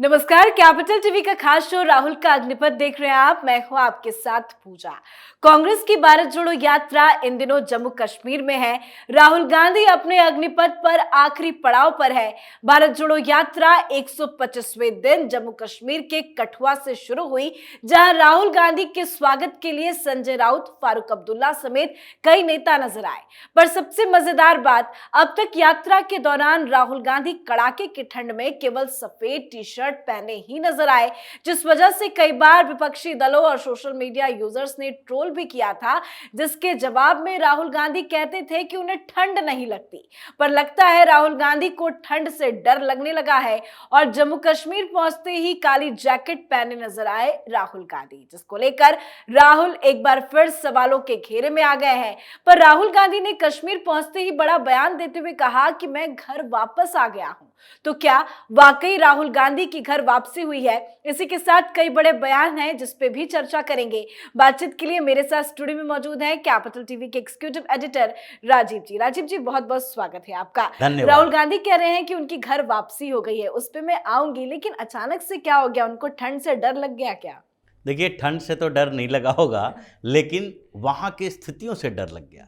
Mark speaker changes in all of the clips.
Speaker 1: नमस्कार। Capital TV का खास शो राहुल का अग्निपथ देख रहे हैं आप। मैं हूं आपके साथ पूजा। कांग्रेस की भारत जोड़ो यात्रा इन दिनों जम्मू कश्मीर में है। राहुल गांधी अपने अग्निपथ पर आखिरी पड़ाव पर है। भारत जोड़ो यात्रा 125वें दिन जम्मू कश्मीर के कठुआ से शुरू हुई, जहां राहुल गांधी के स्वागत के लिए संजय राउत, फारूक अब्दुल्ला समेत कई नेता नजर आए। पर सबसे मजेदार बात, अब तक यात्रा के दौरान राहुल गांधी कड़ाके की ठंड में केवल सफेद टी शर्ट पहने ही नजर आए, जिस वजह से कई बार विपक्षी दलों और सोशल मीडिया यूजर्स ने ट्रोल भी किया था, जिसके जवाब में राहुल गांधी कहते थे कि उन्हें ठंड नहीं लगती। पर लगता है राहुल गांधी को ठंड से डर लगने लगा है और जम्मू कश्मीर पहुंचते ही काली जैकेट पहने नजर आए राहुल गांधी, जिसको लेकर राहुल एक बार फिर सवालों के घेरे में आ गए हैं। पर राहुल गांधी ने कश्मीर पहुंचते ही बड़ा बयान देते हुए कहा कि मैं घर वापस आ गया हूं। तो क्या वाकई राहुल गांधी की घर वापसी हुई है? इसी के साथ कई बड़े बयान हैं जिस पे भी चर्चा करेंगे। बातचीत के लिए मेरे साथ स्टूडियो में मौजूद हैं कैपिटल टीवी के एग्जीक्यूटिव एडिटर राजीव जी। राजीव जी, बहुत बहुत स्वागत है आपका। राहुल गांधी कह रहे हैं कि उनकी घर वापसी हो गई है, उस पे मैं आऊंगी, लेकिन अचानक से क्या हो गया? उनको ठंड से डर लग गया क्या?
Speaker 2: देखिए, ठंड से तो डर नहीं लगा होगा, लेकिन वहाँ की स्थितियों से डर लग गया,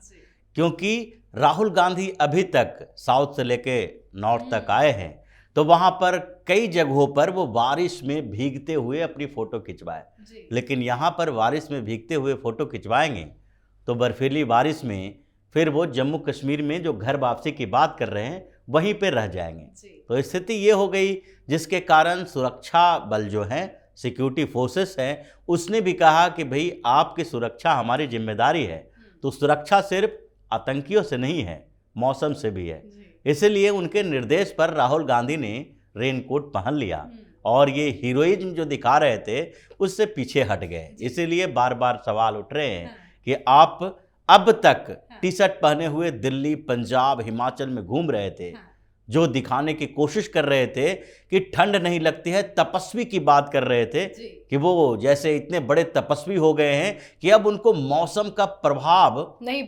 Speaker 2: क्योंकि राहुल गांधी अभी तक साउथ से लेके नॉर्थ तक आए हैं, तो वहाँ पर कई जगहों पर वो बारिश में भीगते हुए अपनी फ़ोटो खिंचवाए। लेकिन यहाँ पर बारिश में भीगते हुए फ़ोटो खिंचवाएंगे तो बर्फीली बारिश में फिर वो जम्मू कश्मीर में जो घर वापसी की बात कर रहे हैं वहीं पर रह जाएंगे। तो स्थिति ये हो गई, जिसके कारण सुरक्षा बल जो हैं, सिक्योरिटी फोर्सेस हैं, उसने भी कहा कि भाई आपकी सुरक्षा हमारी जिम्मेदारी है। तो सुरक्षा सिर्फ आतंकियों से नहीं है, मौसम से भी है। इसलिए उनके निर्देश पर राहुल गांधी ने रेनकोट पहन लिया और ये हीरोइज्म जो दिखा रहे थे उससे पीछे हट गए। इसीलिए बार बार सवाल उठ रहे हैं कि आप अब तक टी शर्ट पहने हुए दिल्ली, पंजाब, हिमाचल में घूम रहे थे, जो दिखाने की कोशिश कर रहे थे कि ठंड नहीं लगती है, तपस्वी की बात कर रहे थे कि वो जैसे इतने बड़े तपस्वी हो गए हैं कि अब उनको मौसम का प्रभाव
Speaker 1: नहीं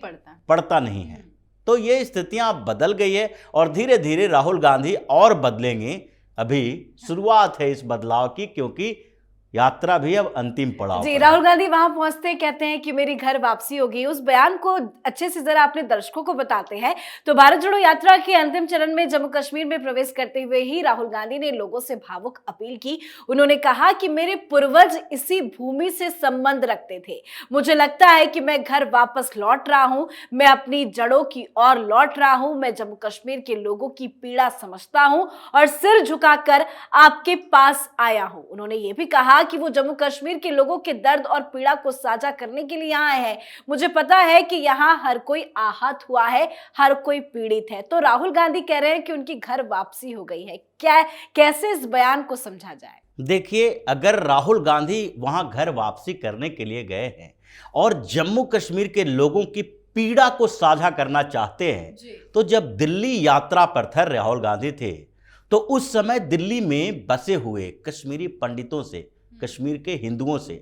Speaker 2: पड़ता नहीं है। तो ये स्थितियां बदल गई है और धीरे धीरे राहुल गांधी और बदलेंगे। अभी शुरुआत है इस बदलाव की, क्योंकि यात्रा भी अब अंतिम पड़ाव
Speaker 1: जी। राहुल गांधी वहां पहुंचते कहते हैं कि मेरी घर वापसी होगी। उस बयान को अच्छे से जरा अपने दर्शकों को बताते हैं। तो भारत जोड़ो यात्रा के अंतिम चरण में जम्मू कश्मीर में प्रवेश करते हुए ही राहुल गांधी ने लोगों से भावुक अपील की। उन्होंने कहा कि मेरे पूर्वज इसी भूमि से संबंध रखते थे, मुझे लगता है कि मैं घर वापस लौट रहा हूं, मैं अपनी जड़ों की ओर लौट रहा हूं, मैं जम्मू कश्मीर के लोगों की पीड़ा समझता हूं और सिर झुकाकर आपके पास आया हूं। उन्होंने ये भी कहा कि वो जम्मू कश्मीर के लोगों के दर्द और पीड़ा को साझा करने के लिए यहाँ आए हैं। मुझे पता है कि यहाँ हर कोई आहत हुआ है, हर कोई पीड़ित है। तो राहुल गांधी कह रहे हैं कि उनकी घर वापसी हो गई है। क्या, कैसे इस बयान को समझा जाए?
Speaker 2: देखिए, अगर राहुल गांधी वहां घर वापसी करने के लिए गए हैं और जम्मू कश्मीर के लोगों की पीड़ा को साझा करना चाहते हैं, तो जब दिल्ली यात्रा पर थे राहुल गांधी थे, तो उस समय दिल्ली में बसे हुए कश्मीरी पंडितों से, कश्मीर के हिंदुओं से,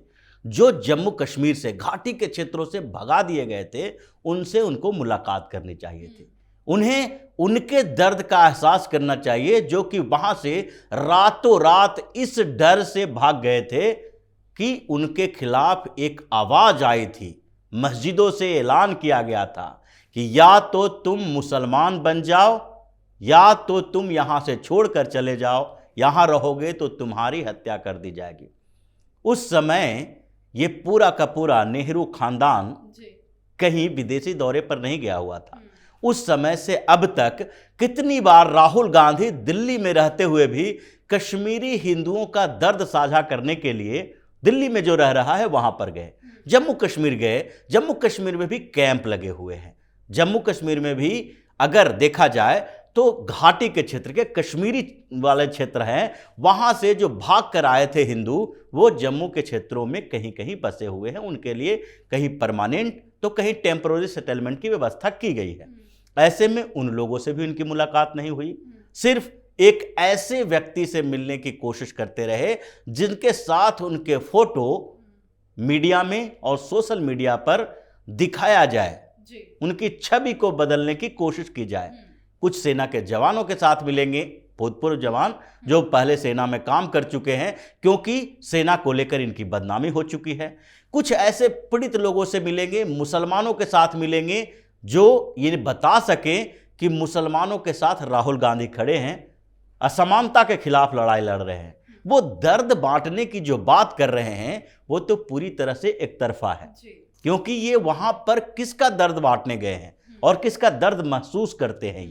Speaker 2: जो जम्मू कश्मीर से घाटी के क्षेत्रों से भगा दिए गए थे, उनसे उनको मुलाकात करनी चाहिए थी। उन्हें उनके दर्द का एहसास करना चाहिए, जो कि वहां से रातों रात इस डर से भाग गए थे कि उनके खिलाफ एक आवाज आई थी। मस्जिदों से ऐलान किया गया था कि या तो तुम मुसलमान बन जाओ या तो तुम यहां से छोड़कर चले जाओ, यहां रहोगे तो तुम्हारी हत्या कर दी जाएगी। उस समय ये पूरा का पूरा नेहरू खानदान कहीं विदेशी दौरे पर नहीं गया हुआ था। उस समय से अब तक कितनी बार राहुल गांधी दिल्ली में रहते हुए भी कश्मीरी हिंदुओं का दर्द साझा करने के लिए दिल्ली में जो रह रहा है वहां पर गए, जम्मू कश्मीर गए। जम्मू कश्मीर में भी कैंप लगे हुए हैं। जम्मू कश्मीर में भी अगर देखा जाए तो घाटी के क्षेत्र के कश्मीरी वाले क्षेत्र हैं, वहां से जो भाग कर आए थे हिंदू, वो जम्मू के क्षेत्रों में कहीं कहीं बसे हुए हैं। उनके लिए कहीं परमानेंट तो कहीं टेम्पररी सेटलमेंट की व्यवस्था की गई है। ऐसे में उन लोगों से भी उनकी मुलाकात नहीं हुई, सिर्फ एक ऐसे व्यक्ति से मिलने की कोशिश करते रहे जिनके साथ उनके फोटो मीडिया में और सोशल मीडिया पर दिखाया जाए, उनकी छवि को बदलने की कोशिश की जाए। कुछ सेना के जवानों के साथ मिलेंगे, भूतपूर्व जवान जो पहले सेना में काम कर चुके हैं, क्योंकि सेना को लेकर इनकी बदनामी हो चुकी है। कुछ ऐसे पीड़ित लोगों से मिलेंगे, मुसलमानों के साथ मिलेंगे, जो ये बता सकें कि मुसलमानों के साथ राहुल गांधी खड़े हैं, असमानता के खिलाफ लड़ाई लड़ रहे हैं। वो दर्द बांटने की जो बात कर रहे हैं वो तो पूरी तरह से एक तरफा है, क्योंकि ये वहां पर किसका दर्द बांटने गए हैं और किसका दर्द महसूस करते हैं।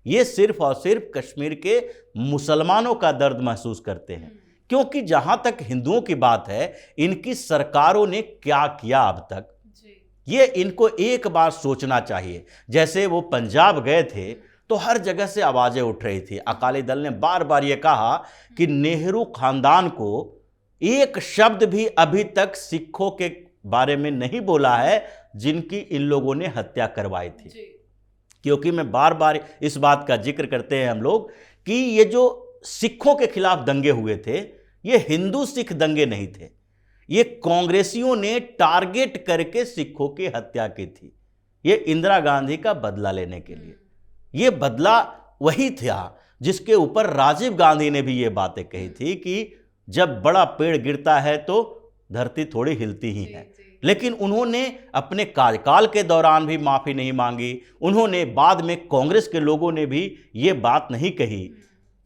Speaker 2: ये सिर्फ और सिर्फ कश्मीर के मुसलमानों का दर्द महसूस करते हैं, क्योंकि जहां तक हिंदुओं की बात है, इनकी सरकारों ने क्या किया अब तक, ये इनको एक बार सोचना चाहिए। जैसे वो पंजाब गए थे तो हर जगह से आवाजें उठ रही थी। अकाली दल ने बार बार ये कहा कि नेहरू खानदान को एक शब्द भी अभी तक सिखों के बारे में नहीं बोला है जिनकी इन लोगों ने हत्या करवाई थी। क्योंकि मैं बार बार इस बात का जिक्र करते हैं हम लोग कि ये जो सिखों के खिलाफ दंगे हुए थे, ये हिंदू सिख दंगे नहीं थे, ये कांग्रेसियों ने टारगेट करके सिखों की हत्या की थी। ये इंदिरा गांधी का बदला लेने के लिए, ये बदला वही था जिसके ऊपर राजीव गांधी ने भी ये बातें कही थी कि जब बड़ा पेड़ गिरता है तो धरती थोड़ी हिलती ही है। लेकिन उन्होंने अपने कार्यकाल के दौरान भी माफी नहीं मांगी, उन्होंने बाद में कांग्रेस के लोगों ने भी ये बात नहीं कही।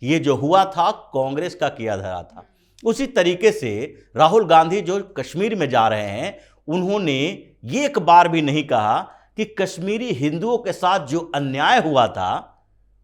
Speaker 2: ये जो हुआ था कांग्रेस का किया धरा था। उसी तरीके से राहुल गांधी जो कश्मीर में जा रहे हैं, उन्होंने ये एक बार भी नहीं कहा कि कश्मीरी हिंदुओं के साथ जो अन्याय हुआ था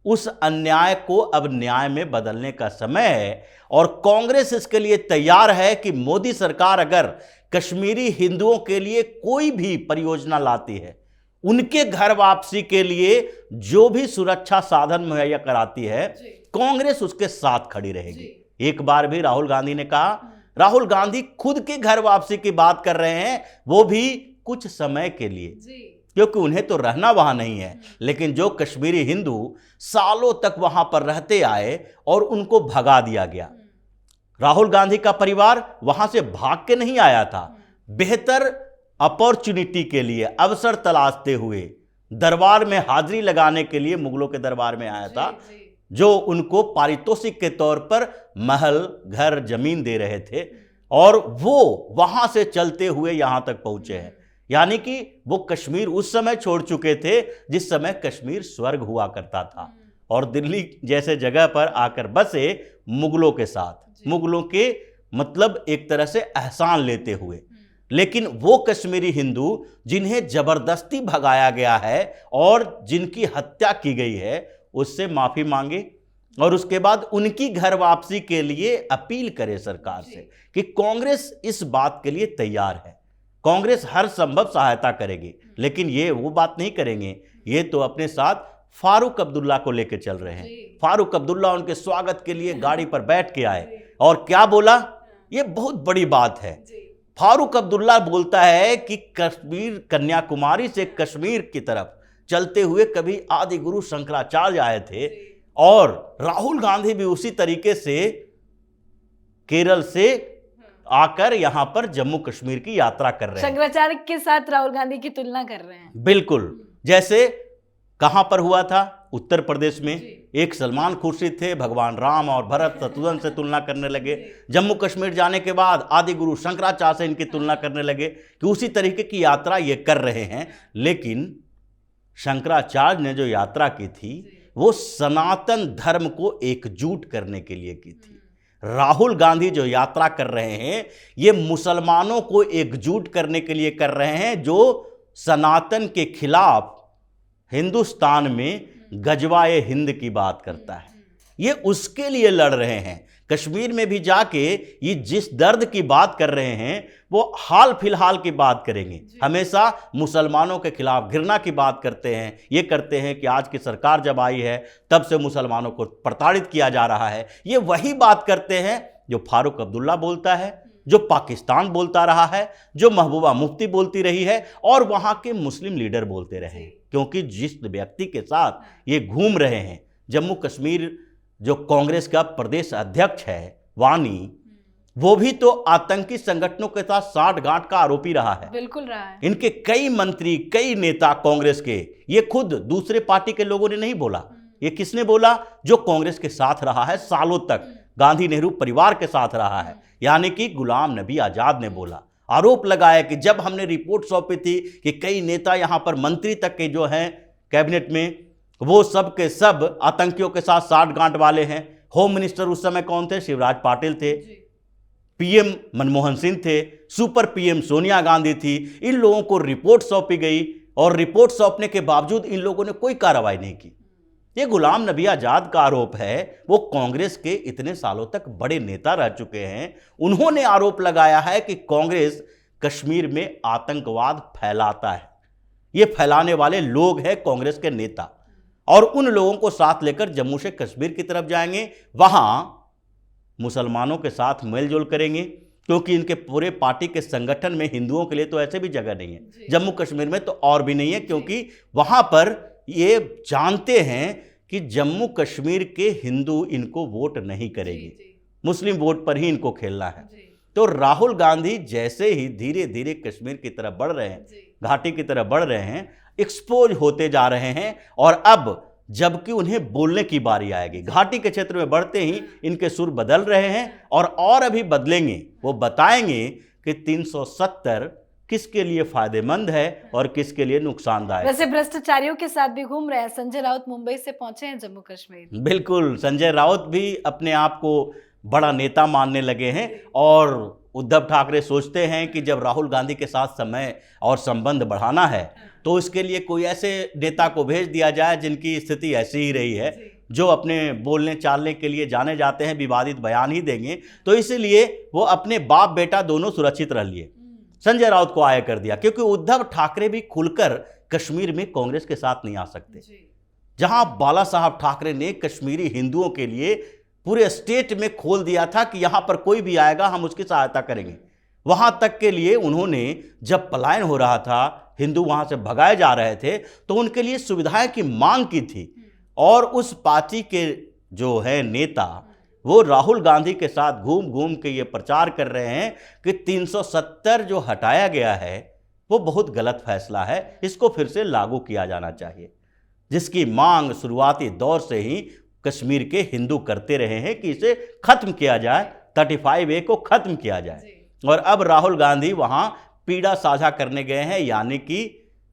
Speaker 2: उस अन्याय को अब न्याय में बदलने का समय है। और कांग्रेस इसके लिए तैयार है कि मोदी सरकार अगर कश्मीरी हिंदुओं के लिए कोई भी परियोजना लाती है, उनके घर वापसी के लिए जो भी सुरक्षा साधन मुहैया कराती है, कांग्रेस उसके साथ खड़ी रहेगी। एक बार भी राहुल गांधी ने कहा, राहुल गांधी खुद के घर वापसी की बात कर रहे हैं, वो भी कुछ समय के लिए, क्योंकि उन्हें तो रहना वहां नहीं है। लेकिन जो कश्मीरी हिंदू सालों तक वहां पर रहते आए और उनको भगा दिया गया, राहुल गांधी का परिवार वहां से भाग के नहीं आया था, बेहतर अपॉर्चुनिटी के लिए अवसर तलाशते हुए दरबार में हाजिरी लगाने के लिए मुगलों के दरबार में आया था, जो उनको पारितोषिक के तौर पर महल, घर, जमीन दे रहे थे, और वो वहां से चलते हुए यहां तक पहुंचे हैं। यानी कि वो कश्मीर उस समय छोड़ चुके थे जिस समय कश्मीर स्वर्ग हुआ करता था, और दिल्ली जैसे जगह पर आकर बसे मुगलों के साथ, मुगलों के मतलब एक तरह से एहसान लेते हुए। लेकिन वो कश्मीरी हिंदू जिन्हें जबरदस्ती भगाया गया है और जिनकी हत्या की गई है, उससे माफी मांगे और उसके बाद उनकी घर वापसी के लिए अपील करे सरकार से कि कांग्रेस इस बात के लिए तैयार है, कांग्रेस हर संभव सहायता करेगी। लेकिन ये वो बात नहीं करेंगे, ये तो अपने साथ फारूक अब्दुल्ला को लेकर चल रहे हैं। फारूक अब्दुल्ला उनके स्वागत के लिए गाड़ी पर बैठ के आए और क्या बोला, ये बहुत बड़ी बात है। फारूक अब्दुल्ला बोलता है कि कश्मीर, कन्याकुमारी से कश्मीर की तरफ चलते हुए कभी आदि गुरु शंकराचार्य आए थे, और राहुल गांधी भी उसी तरीके से केरल से आकर यहां पर जम्मू कश्मीर की यात्रा कर रहे हैं।
Speaker 1: शंकराचार्य के साथ राहुल गांधी की तुलना कर रहे हैं।
Speaker 2: बिल्कुल, जैसे कहां पर हुआ था, उत्तर प्रदेश में एक सलमान खुर्शीद थे, भगवान राम और भरत शत्रुघ्न से तुलना करने लगे। जम्मू कश्मीर जाने के बाद आदि गुरु शंकराचार्य से इनकी तुलना करने लगे कि उसी तरीके की यात्रा ये कर रहे हैं। लेकिन शंकराचार्य ने जो यात्रा की थी वो सनातन धर्म को एकजुट करने के लिए की थी। राहुल गांधी जो यात्रा कर रहे हैं, ये मुसलमानों को एकजुट करने के लिए कर रहे हैं, जो सनातन के खिलाफ हिंदुस्तान में गजवाए हिंद की बात करता है। ये उसके लिए लड़ रहे हैं। कश्मीर में भी जाके ये जिस दर्द की बात कर रहे हैं वो हाल फिलहाल की बात करेंगे। हमेशा मुसलमानों के खिलाफ घृणा की बात करते हैं। ये करते हैं कि आज की सरकार जब आई है तब से मुसलमानों को प्रताड़ित किया जा रहा है। ये वही बात करते हैं जो फारूक अब्दुल्ला बोलता है, जो पाकिस्तान बोलता रहा है, जो महबूबा मुफ्ती बोलती रही है और वहाँ के मुस्लिम लीडर बोलते रहे हैं। क्योंकि जिस व्यक्ति के साथ ये घूम रहे हैं, जम्मू कश्मीर जो कांग्रेस का प्रदेश अध्यक्ष है वानी, वो भी तो आतंकी संगठनों के साथ साठगांठ का आरोपी रहा है।
Speaker 1: बिल्कुल रहा है।
Speaker 2: इनके कई मंत्री, कई नेता कांग्रेस के, ये खुद दूसरे पार्टी के लोगों ने नहीं बोला, ये किसने बोला? जो कांग्रेस के साथ रहा है सालों तक, गांधी नेहरू परिवार के साथ रहा है, यानी कि गुलाम नबी आजाद ने बोला। आरोप लगाया कि जब हमने रिपोर्ट सौंपी थी कि कई नेता यहां पर मंत्री तक के जो हैं कैबिनेट में, वो सब के सब आतंकियों के साथ साठगांठ वाले हैं। होम मिनिस्टर उस समय कौन थे? शिवराज पाटिल थे। पीएम मनमोहन सिंह थे। सुपर पीएम सोनिया गांधी थी। इन लोगों को रिपोर्ट सौंपी गई और रिपोर्ट सौंपने के बावजूद इन लोगों ने कोई कार्रवाई नहीं की। ये गुलाम नबी आजाद का आरोप है। वो कांग्रेस के इतने सालों तक बड़े नेता रह चुके हैं। उन्होंने आरोप लगाया है कि कांग्रेस कश्मीर में आतंकवाद फैलाता है। ये फैलाने वाले लोग हैं कांग्रेस के नेता, और उन लोगों को साथ लेकर जम्मू से कश्मीर की तरफ जाएंगे, वहां मुसलमानों के साथ मेलजोल करेंगे, क्योंकि इनके पूरे पार्टी के संगठन में हिंदुओं के लिए तो ऐसे भी जगह नहीं है, जम्मू कश्मीर में तो और भी नहीं है, क्योंकि वहां पर ये जानते हैं कि जम्मू कश्मीर के हिंदू इनको वोट नहीं करेंगे, मुस्लिम वोट पर ही इनको खेलना है। तो राहुल गांधी जैसे ही धीरे धीरे कश्मीर की तरफ बढ़ रहे हैं, घाटी की तरफ बढ़ रहे हैं, एक्सपोज होते जा रहे हैं, और अब जबकि उन्हें बोलने की बारी आएगी, घाटी के क्षेत्र में बढ़ते ही इनके सुर बदल रहे हैं, और अभी बदलेंगे। वो बताएंगे कि 370 किसके लिए फायदेमंद है और किसके लिए नुकसानदायक।
Speaker 1: वैसे भ्रष्टाचारियों के साथ भी घूम रहे हैं। संजय राउत मुंबई से पहुंचे हैं जम्मू कश्मीर।
Speaker 2: बिल्कुल, संजय राउत भी अपने आप को बड़ा नेता मानने लगे हैं, और उद्धव ठाकरे सोचते हैं कि जब राहुल गांधी के साथ समय और संबंध बढ़ाना है तो इसके लिए कोई ऐसे नेता को भेज दिया जाए जिनकी स्थिति ऐसी ही रही है, जो अपने बोलने चालने के लिए जाने जाते हैं, विवादित बयान ही देंगे। तो इसीलिए वो अपने बाप बेटा दोनों सुरक्षित रह लिए, संजय राउत को आया कर दिया, क्योंकि उद्धव ठाकरे भी खुलकर कश्मीर में कांग्रेस के साथ नहीं आ सकते। जहां बाला साहब ठाकरे ने कश्मीरी हिंदुओं के लिए पूरे स्टेट में खोल दिया था कि यहां पर कोई भी आएगा हम उसकी सहायता करेंगे, वहां तक के लिए उन्होंने, जब पलायन हो रहा था, हिंदू वहां से भगाए जा रहे थे, तो उनके लिए सुविधाएं की मांग की थी। और उस पार्टी के जो है नेता, वो राहुल गांधी के साथ घूम घूम के ये प्रचार कर रहे हैं कि 370 जो हटाया गया है वो बहुत गलत फैसला है, इसको फिर से लागू किया जाना चाहिए, जिसकी मांग शुरुआती दौर से ही कश्मीर के हिंदू करते रहे हैं कि इसे खत्म किया जाए, 35A को खत्म किया जाए। और अब राहुल गांधी वहां पीड़ा साझा करने गए हैं, यानी कि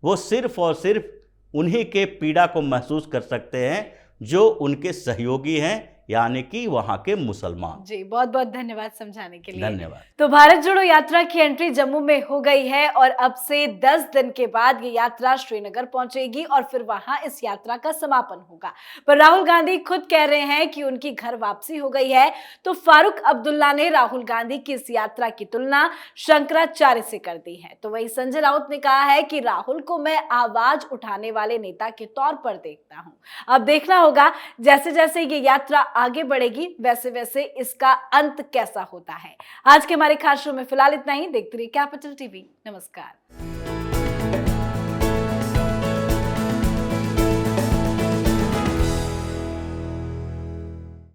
Speaker 2: वो सिर्फ और सिर्फ उन्हीं के पीड़ा को महसूस कर सकते हैं जो उनके सहयोगी हैं, यानी कि वहां के मुसलमान।
Speaker 1: जी, बहुत बहुत धन्यवाद समझाने के लिए।
Speaker 2: धन्यवाद।
Speaker 1: तो भारत जोड़ो यात्रा की एंट्री जम्मू में हो गई है, और अब से 10 दिन के बाद ये यात्रा श्रीनगर पहुंचेगी और फिर वहां इस यात्रा का समापन होगा। पर राहुल गांधी खुद कह रहे हैं कि उनकी घर वापसी हो गई है। तो फारूक अब्दुल्ला ने राहुल गांधी की इस यात्रा की तुलना शंकराचार्य से कर दी है। तो वही संजय राउत ने कहा है कि राहुल को मैं आवाज उठाने वाले नेता के तौर पर देखता हूं। अब देखना होगा जैसे जैसे ये यात्रा आगे बढ़ेगी, वैसे वैसे इसका अंत कैसा होता है। आज के हमारे खास शो में फिलहाल इतना ही। देखते रहिए कैपिटल टीवी। नमस्कार।